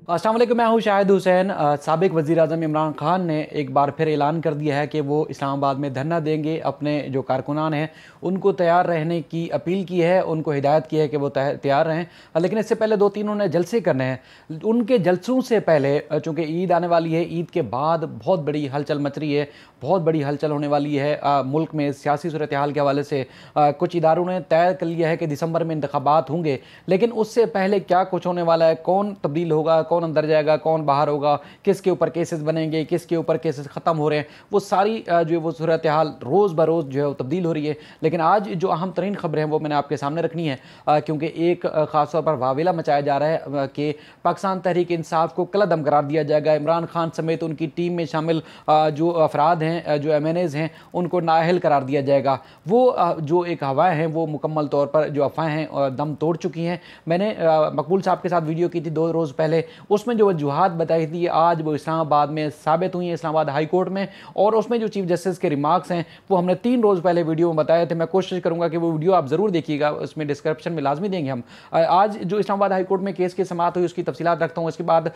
अस्सलाम वालेकुम, मैं हूँ शाहिद हुसैन। साबिक वज़ीर-ए-आज़म इमरान खान ने एक बार फिर ऐलान कर दिया है कि वो इस्लामाबाद में धरना देंगे। अपने जो कारकुनान हैं उनको तैयार रहने की अपील की है, उनको हिदायत की है कि वो तैयार रहें। लेकिन इससे पहले 2-3 उन्होंने जलसे करने हैं। उनके जलसों से पहले चूँकि ईद आने वाली है, ईद के बाद बहुत बड़ी हलचल मच रही है, बहुत बड़ी हलचल होने वाली है मुल्क में सियासी सूरत हाल के हवाले से। कुछ इदारों ने तय कर लिया है कि दिसंबर में इंतखाबात होंगे, लेकिन उससे पहले क्या कुछ होने वाला है, कौन तब्दील होगा, कौन अंदर जाएगा, कौन बाहर होगा, किसके ऊपर केसेस बनेंगे, किसके ऊपर केसेस ख़त्म हो रहे हैं, वो सारी जो है वो सूरत हाल रोज़ ब रोज़ जो है वो तब्दील हो रही है। लेकिन आज जो अहम तरीन खबरें हैं वो मैंने आपके सामने रखनी है, क्योंकि एक ख़ास तौर पर वावेला मचाया जा रहा है कि पाकिस्तान तहरीक इंसाफ को कलअदम करार दिया जाएगा। इमरान खान समेत उनकी टीम में शामिल जो अफराद हैं, जो MNAs हैं, उनको नाअहल करार दिया जाएगा। वो जो एक हवाएं हैं वो मुकम्मल तौर पर जो अफवाहें हैं दम तोड़ चुकी हैं। मैंने मकबूल साहब के साथ वीडियो की थी 2 रोज़ पहले, उसमें जो वजूहात बताई थी आज वो इस्लामाबाद में साबित हुई है, इस्लामाबाद हाई कोर्ट में। और उसमें जो चीफ जस्टिस के रिमार्क्स हैं वो हमने 3 रोज़ पहले वीडियो में बताए थे। मैं कोशिश करूँगा कि वो वीडियो आप ज़रूर देखिएगा, उसमें डिस्क्रिप्शन में लाजमी देंगे हम। आज जो इस्लामाबाद हाई कोर्ट में केस की समाअत हुई उसकी तफसीलात रखता हूँ। इसके बाद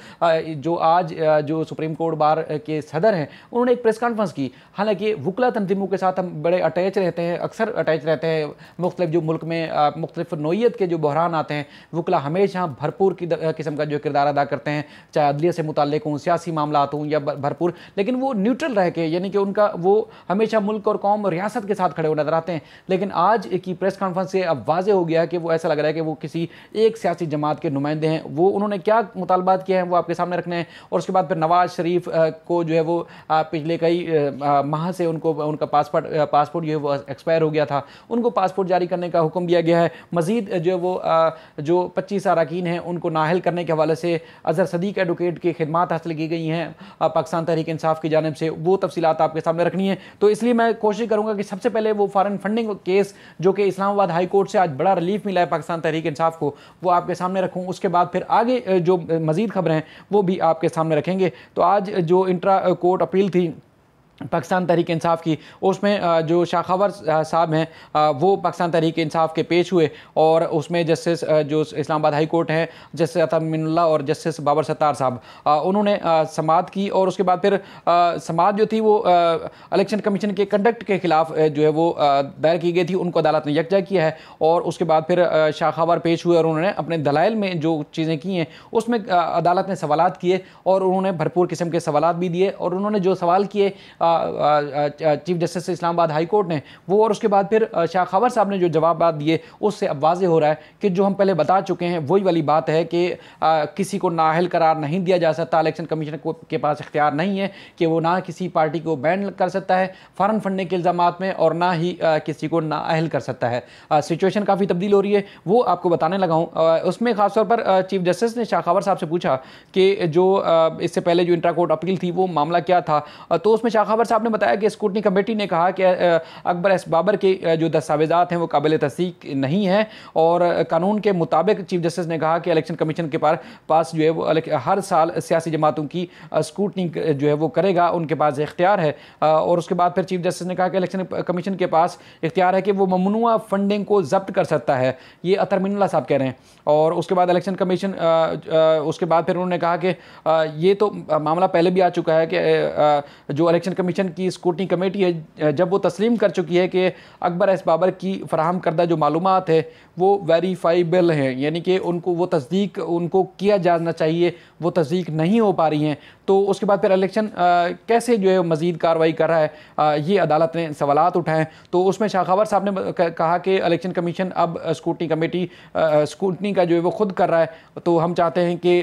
जो आज जो सुप्रीम कोर्ट बार के सदर हैं उन्होंने एक प्रेस कॉन्फ्रेंस की। हालांकि वकला तंजीमों के साथ हम बड़े अटैच रहते हैं, अक्सर अटैच रहते हैं। मुख्तलिफ जो मुल्क में मुख्तलिफ नोयत के जो बहरान आते हैं, वकला हमेशा भरपूर किस्म का जो किरदार अदा करते हैं, चाहे अदलिया से मुताल्लिक हों, सियासी मामलात हों या भरपूर, लेकिन वो न्यूट्रल रह के, यानी कि उनका वो हमेशा मुल्क और कौम और रियासत के साथ खड़े हुए नजर आते हैं। लेकिन आज की प्रेस कॉन्फ्रेंस से अब वाज़े हो गया है कि वो ऐसा लग रहा है कि वो किसी एक सियासी जमात के नुमाइंदे हैं। वो उन्होंने क्या मुतालबात किए हैं वो आपके सामने रखने हैं। और उसके बाद फिर नवाज शरीफ को जो है वो पिछले कई माह से उनका पासपोर्ट जो है वो एक्सपायर हो गया था, उनको पासपोर्ट जारी करने का हुक्म दिया गया है। मजीद जो है वो जो 25 अरकान हैं उनको नाअहल करने के हवाले से अजहर सदीक एडवोकेट की खिदमात हासिल की गई हैं पाकिस्तान तहरीक इंसाफ की जानिब से, वो तफसीलात आपके सामने रखनी है। तो इसलिए मैं कोशिश करूँगा कि सबसे पहले वो फॉरेन फंडिंग केस जो कि इस्लामाबाद हाई कोर्ट से आज बड़ा रिलीफ मिला है पाकिस्तान तहरीक इंसाफ को, वो आपके सामने रखूँ। उसके बाद फिर आगे जो मजीद खबरें हैं वो भी आपके सामने रखेंगे। तो आज जो इंट्रा कोर्ट अपील थी पाकिस्तान तहरीक इंसाफ की, उसमें जो शाखावर साहब हैं वो पाकिस्तान तहरीक इंसाफ के पेश हुए। और उसमें जस्टिस जो इस्लामाबाद हाई कोर्ट हैं, जस्टिस अता मिनुल्लाह और जस्टिस बाबर सत्तार साहब, उन्होंने समाअत की। और उसके बाद फिर समाअत जो थी वो इलेक्शन कमीशन के कंडक्ट के खिलाफ जो है वो दायर की गई थी, उनको अदालत ने यकजा किया है। और उसके बाद फिर शाखावर पेश हुए और उन्होंने अपने दलाइल में जो चीज़ें की हैं उसमें अदालत ने सवालात किए और उन्होंने भरपूर किस्म के सवालात भी दिए। और उन्होंने जो सवाल किए chief justice Islamabad high court ने, वो और उसके बाद फिर शाखावर साहब ने जो जवाब दिए उससे अब वाज़े हो रहा है कि जो हम पहले बता चुके हैं वही वाली बात है कि किसी को नाअहल करार नहीं दिया जा सकता। इलेक्शन कमीशन के पास इख्तियार नहीं है कि वो ना किसी पार्टी को बैन कर सकता है फ़ौरन फंडिंग के इल्ज़ामात में, और ना ही किसी को नाअहल कर सकता है। सिचुएशन काफ़ी तब्दील हो रही है, वो आपको बताने लगा हूँ। उसमें ख़ासतौर पर चीफ जस्टिस ने शाखावर साहब से पूछा कि जो इससे पहले जो इंट्रा कोर्ट अपील थी वो मामला क्या था। तो उसमें शाखावर साहब ने बताया कि स्क्रूटनी कमेटी ने कहा कि अकबर एस बाबर के जो दस्तावेजात हैं वो काबिल तस्दीक नहीं है। और कानून के मुताबिक चीफ जस्टिस ने कहा कि इलेक्शन कमीशन के पास जो है वो हर साल सियासी जमातों की स्क्रूटनी जो है वो करेगा, उनके पास इख्तियार है। और उसके बाद फिर चीफ जस्टिस ने कहा कि इलेक्शन कमीशन के पास इख्तियार है कि वो ममनुआ फंडिंग को जब्त कर सकता है, ये अतर मिनुल्लाह साहब कह रहे हैं। और उसके बाद इलेक्शन कमीशन उसके बाद फिर उन्होंने कहा कि ये तो मामला पहले भी आ चुका है कि जो इलेक्शन कमीशन की स्क्रूटनी कमेटी है जब वो तस्लीम कर चुकी है कि अकबर एस बाबर की फराहम करदा जो मालूमात है वो वेरीफाइबल हैं, यानी कि उनको वो तस्दीक उनको किया जाना चाहिए, वो तस्दीक नहीं हो पा रही हैं। तो उसके बाद फिर इलेक्शन कैसे जो है मज़ीद कार्रवाई कर रहा है, ये अदालत ने सवालात उठाए। तो उसमें शाखावर साहब ने कहा कि इलेक्शन कमीशन अब स्क्रूटनी कमेटी स्क्रूटनी का जो है वो खुद कर रहा है। तो हम चाहते हैं कि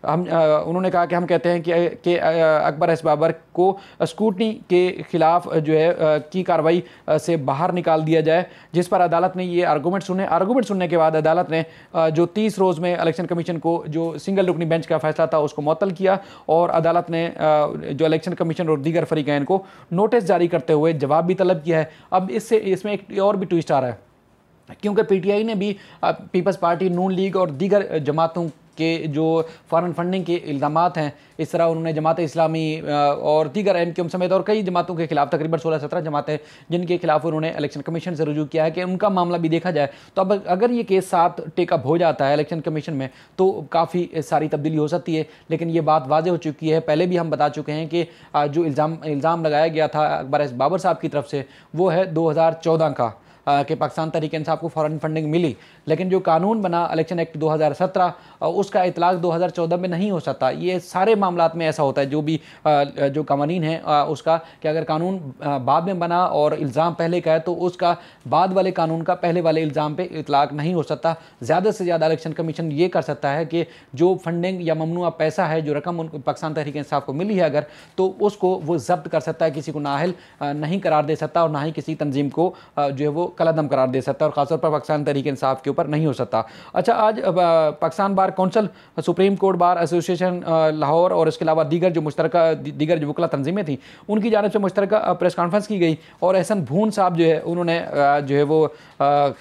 उन्होंने कहा कि हम कहते हैं कि अकबर एस बाबर को स्क्रूटनी के खिलाफ जो है की कार्रवाई से बाहर निकाल दिया जाए, जिस पर अदालत ने ये आर्गूमेंट सुने। आर्गूमेंट सुनने के बाद अदालत ने जो 30 रोज़ में इलेक्शन कमीशन को जो सिंगल रुकनी बेंच का फैसला था उसको मुअत्तल किया। और अदालत ने जो इलेक्शन कमीशन और दीगर फरीकैन को नोटिस जारी करते हुए जवाब भी तलब किया है। अब इसमें एक और भी ट्विस्ट आ रहा है, क्योंकि PTI ने भी पीपल्स पार्टी, नून लीग और दीगर जमातों के जो फॉरेन फंडिंग के इल्ज़ामात हैं, इस तरह उन्होंने जमात इस्लामी और दीगर एमक्यूएम समेत और कई जमातों के खिलाफ, तकरीबन 16-17 जमातें जिनके खिलाफ उन्होंने इलेक्शन कमीशन से रुजू किया है कि उनका मामला भी देखा जाए। तो अब अगर ये केस साथ टेकअप हो जाता है इलेक्शन कमीशन में तो काफ़ी सारी तब्दीली हो सकती है। लेकिन ये बात वाज़ेह हो चुकी है, पहले भी हम बता चुके हैं कि जो इल्ज़ाम लगाया गया था अकबर एस बाबर साहब की तरफ से वो है 2014 का कि पाकिस्तान तहरीक-ए-इंसाफ को फॉरेन फंडिंग मिली। लेकिन जो कानून बना इलेक्शन एक्ट 2017 उसका इतलाक़ 2014 में नहीं हो सकता। ये सारे मामलात में ऐसा होता है, जो भी जो कवानीन है उसका, कि अगर कानून बाद में बना और इल्ज़ाम पहले का है तो उसका बाद वाले कानून का पहले वाले इल्ज़ाम पे इतलाक़ नहीं हो सकता। ज़्यादा से ज़्यादा इलेक्शन कमीशन ये कर सकता है कि जो फंडिंग या ममनुआ पैसा है, जो रकम उनको पाकिस्तान तहरीक-ए-इंसाफ को मिली है अगर, तो उसको वो जब्त कर सकता है, किसी को नाअहल नहीं करार दे सकता और ना ही किसी तंजीम को जो है वो कलअदम करार दे सकता है, और ख़ासतौर पर पाकिस्तान तहरीक-ए-इंसाफ के ऊपर नहीं हो सकता। अच्छा, आज Pakistan bar council, supreme court bar association Lahore और इसके अलावा दीगर जो वकला तंजीमें थी, उनकी जानिब से मुश्तरका प्रेस कॉन्फ्रेंस की गई और एहसन भून साहब जो है उन्होंने जो है वो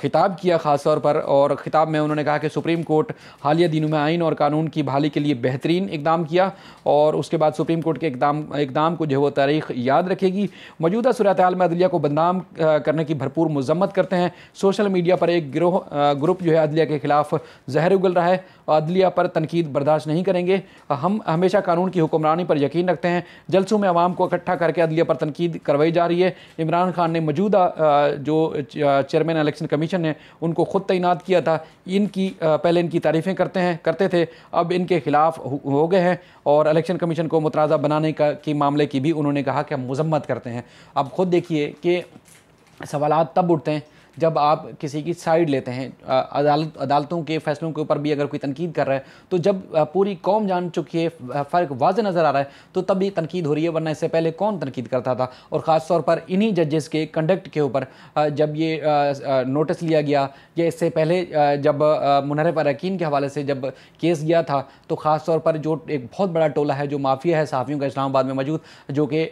खिताब किया ख़ास तौर पर, और ख़िताब में उन्होंने कहा कि सुप्रीम कोर्ट हालिया दिनों में आइन और कानून की बहाली के लिए बेहतरीन इकदाम किया और उसके बाद सुप्रीम कोर्ट के इकदाम को जो है वो तारीख़ याद रखेगी। मौजूदा सूरत-ए-हाल में अदलिया को बदनाम करने की भरपूर मज़म्मत करते हैं। सोशल मीडिया पर एक ग्रुप जो है अदलिया के खिलाफ जहर उगल रहा है, अदलिया पर तनकीद बर्दाश्त नहीं करेंगे। हम हमेशा कानून की हुक्मरानी पर यकीन रखते हैं। जलसों में आवाम को इकट्ठा करके अदलिया पर तनकीद करवाई जा रही है। इमरान खान ने मौजूदा जो चेयरमैन इलेक्शन कमीशन है उनको खुद तैनात किया था। पहले इनकी तारीफ़ें करते थे, अब इनके खिलाफ हो गए हैं और इलेक्शन कमीशन को मुतराज़ा बनाने के मामले की भी उन्होंने कहा कि हम मज़म्मत करते हैं। अब खुद देखिए कि सवालात तब उठते हैं जब आप किसी की साइड लेते हैं। अदालतों के फैसलों के ऊपर भी अगर कोई तनकीद कर रहा है तो जब पूरी कौम जान चुकी है, फ़र्क वाज़ेह नज़र आ रहा है, तो तब भी तनकीद हो रही है, वरना इससे पहले कौन तनकीद करता था। और ख़ास तौर पर इन्हीं जजेस के कंडक्ट के ऊपर जब ये नोटिस लिया गया, या इससे पहले जब मुनर्रफ अरकान के हवाले से जब केस गया था, तो ख़ास तौर पर जो एक बहुत बड़ा टोला है जो माफिया है सहाफ़ियों का इस्लामाबाद में मौजूद, जो कि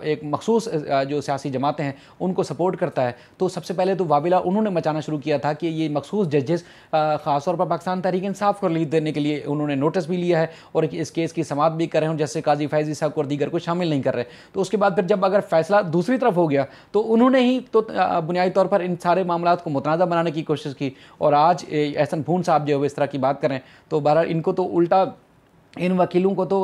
एक मखसूस जो सियासी जमातें हैं उनको सपोर्ट करता है, तो सबसे पहले तो वाबिला उन्होंने मचाना शुरू किया था कि ये मखसूस जजेस ख़ासतौर पर पाकिस्तान तहरीक-ए-इंसाफ को रिलीफ देने के लिए उन्होंने नोटिस भी लिया है और इस केस की समाअत भी कर रहे हैं, जैसे काजी फैज़ी साहब को और दीगर को शामिल नहीं कर रहे। तो उसके बाद फिर जब अगर फैसला दूसरी तरफ हो गया तो उन्होंने ही तो बुनियादी तौर पर इन सारे मामलात को मुतनाज़ा बनाने की कोशिश की, और आज एहसन भून साहब जो है इस तरह की बात करें तो बहरहाल इनको तो उल्टा, इन वकीलों को तो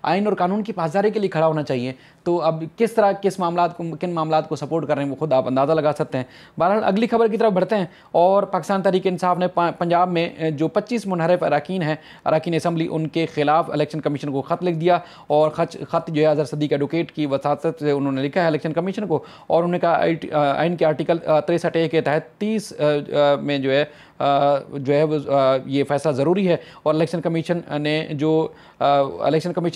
आइन और कानून की पासदारी के लिए खड़ा होना चाहिए। तो अब किन मामलात को सपोर्ट कर रहे हैं वो खुद आप अंदाज़ा लगा सकते हैं। बहरहाल अगली खबर की तरफ बढ़ते हैं, और पाकिस्तान तहरीक-ए-इंसाफ ने पंजाब में जो 25 मुनहरफ अरकान हैं, अरकान असम्बली, उनके खिलाफ इलेक्शन कमीशन को ख़त लिख दिया, और ख़त जो है अज़हर सदीक़ एडवोकेट की वसात से उन्होंने लिखा है इलेक्शन कमीशन को, और उन्होंने कहा आइन के आर्टिकल 63A के तहत 30 में जो है वो ये फ़ैसला ज़रूरी है, और इलेक्शन कमीशन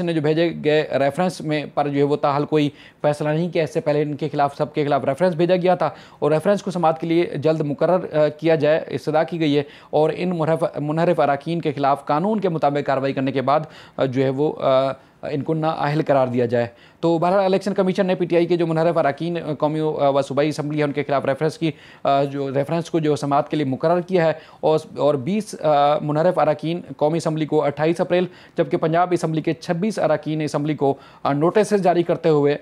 ने जो भेजे गए रेफरेंस में पर जो है वो ताहाल कोई फ़ैसला नहीं किया। इससे पहले इनके खिलाफ सबके खिलाफ रेफरेंस भेजा गया था, और रेफरेंस को समाअत के लिए जल्द मुकर्रर किया जाए इस्तदा की गई है, और इन मुनहरफ अरकान के खिलाफ कानून के मुताबिक कार्रवाई करने के बाद जो है वो इनको नाअहल करार दिया जाए। तो बहरहाल इलेक्शन कमीशन ने पीटीआई के जो मुनहरफ अरकान कौमी व सूबाई असम्बली है उनके खिलाफ रेफरेंस को जो समाअत के लिए मुकर्रर किया है, और 20 मुनहरफ अरकान कौमी असम्बली को 28 अप्रैल, जबकि पंजाब असम्बली के 26 अरकान असम्बली को नोटिस जारी करते हुए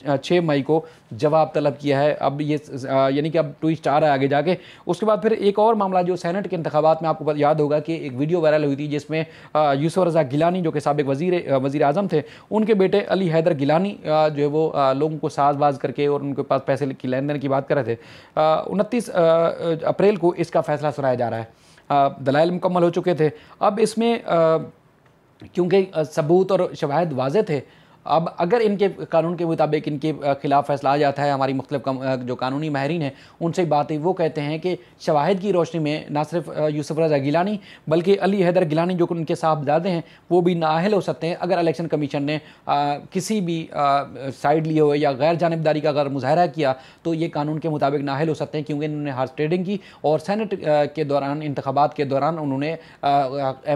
6 मई को जवाब तलब किया है। अब ये यानी कि अब ट्विस्ट आ रहा है आगे जाके। उसके बाद फिर एक और मामला जो सेनेट के इंतखाबात में, आपको याद होगा कि एक वीडियो वायरल हुई थी जिसमें यूसुफ रज़ा गिलानी जो कि साबिक़ वज़ीर आज़म थे, उनके बेटे अली हैदर गिलानी जो है वो लोगों को साजबाज करके और उनके पास पैसे की लेन देन की बात कर रहे थे। 29 अप्रैल को इसका फैसला सुनाया जा रहा है। दलाइल मुकम्मल हो चुके थे। अब इसमें क्योंकि सबूत और शवाहिद वाज़े थे, अब अगर इनके कानून के मुताबिक इनके खिलाफ फैसला आ जाता है, हमारी मुख्तलिफ जो कानूनी माहिरीन हैं उनसे बात है, वो कहते हैं कि शवाहिद की रोशनी में ना सिर्फ यूसुफ रज़ा गिलानी बल्कि अली हैदर गिलानी जो कि उनके साहबजादे हैं वो भी नाअहल हो सकते हैं अगर इलेक्शन कमीशन ने किसी भी साइड लिए हो या गैर जानिबदारी का अगर मुजाहरा किया, तो ये कानून के मुताबिक नाअहल हो सकते हैं, क्योंकि इन्होंने हार्स ट्रेडिंग की और सेनेट के दौरान, इंतखाबात के दौरान उन्होंने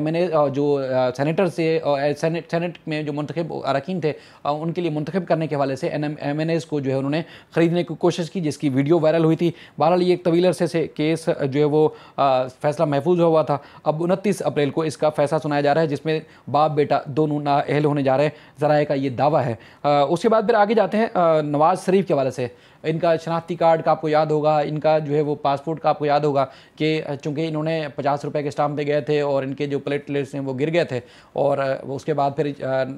MNA जो सेनेटर से, सेनेट में जो मुंतखब अरकान थे उनके लिए मुंतखब करने के हवाले से MNAs को जो है उन्होंने ख़रीदने की कोशिश की, जिसकी वीडियो वायरल हुई थी। बहरहाल ये एक तवील अरसे से केस जो है वो फैसला महफूज हुआ था। अब 29 अप्रैल को इसका फैसला सुनाया जा रहा है, जिसमें बाप बेटा दोनों नाअहल होने जा रहे हैं, ज़राए का ये दावा है। उसके बाद फिर आगे जाते हैं नवाज़ शरीफ के हवाले से। इनका शनाख्ती कार्ड का आपको याद होगा, इनका जो है वो पासपोर्ट का आपको याद होगा कि चूँकि इन्होंने 50 रुपये के स्टाम्प पे गए थे और इनके जो प्लेटलेट्स हैं वो गिर गए थे, और उसके बाद फिर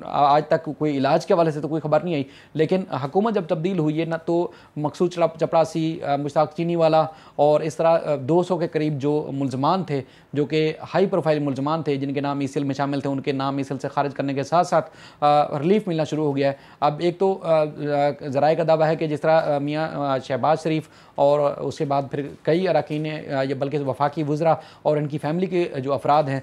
आज तक कोई इलाज के हवाले से तो कोई खबर नहीं आई। लेकिन हुकूमत जब तब्दील हुई है ना, तो मकसूद चपरासी, मुश्ताक चीनीवाला और इस तरह 200 के करीब जो मुलजमान थे, जो कि हाई प्रोफाइल मुलजमान थे, जिनके नाम ईसीएल में शामिल थे, उनके नाम ईसीएल से खारिज करने के साथ साथ रिलीफ मिलना शुरू हो गया है। अब एक तो ज़राए का दावा है कि जिस तरह मियाँ शहबाज शरीफ और उसके बाद फिर कई अरकान ये बल्कि वफाकी वज़रा और इनकी फ़ैमिली के जो अफराद हैं,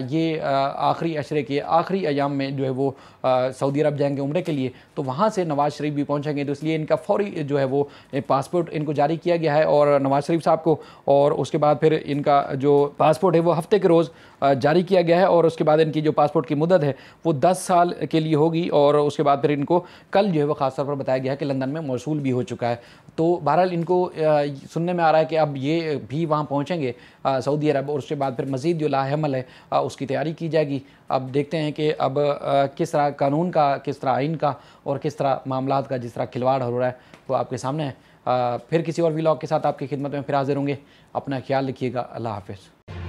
ये आखिरी अशरे के आखिरी अयाम में जो है वो सऊदी अरब जाएंगे उम्रे के लिए, तो वहाँ से नवाज़ शरीफ भी पहुँचेंगे। तो इसलिए इनका फ़ौरी जो है वो पासपोर्ट इनको जारी किया गया है और नवाज़ शरीफ साहब को, और उसके बाद फिर इनका जो पासपोर्ट है वो हफ्ते के रोज़ जारी किया गया है। और उसके बाद इनकी जो पासपोर्ट की मुद्दत है वो 10 साल के लिए होगी, और उसके बाद फिर इनको कल जो है वो ख़ास तौर पर बताया गया है कि लंदन में मौसूल भी हो चुका है। तो बहरहाल इनको सुनने में आ रहा है कि अब ये भी वहाँ पहुँचेंगे सऊदी अरब, और उसके बाद फिर मज़ीद जो लाहमल है उसकी तैयारी की जाएगी। अब देखते हैं कि अब किस तरह कानून का, किस तरह आइन का और किस तरह मामलात का जिस तरह खिलवाड़ हो रहा है वो आपके सामने है। फिर किसी और व्लॉग के साथ आपकी खिदमत में फिर हाजिर होंगे। अपना ख्याल रखिएगा। अल्लाह हाफ़िज़।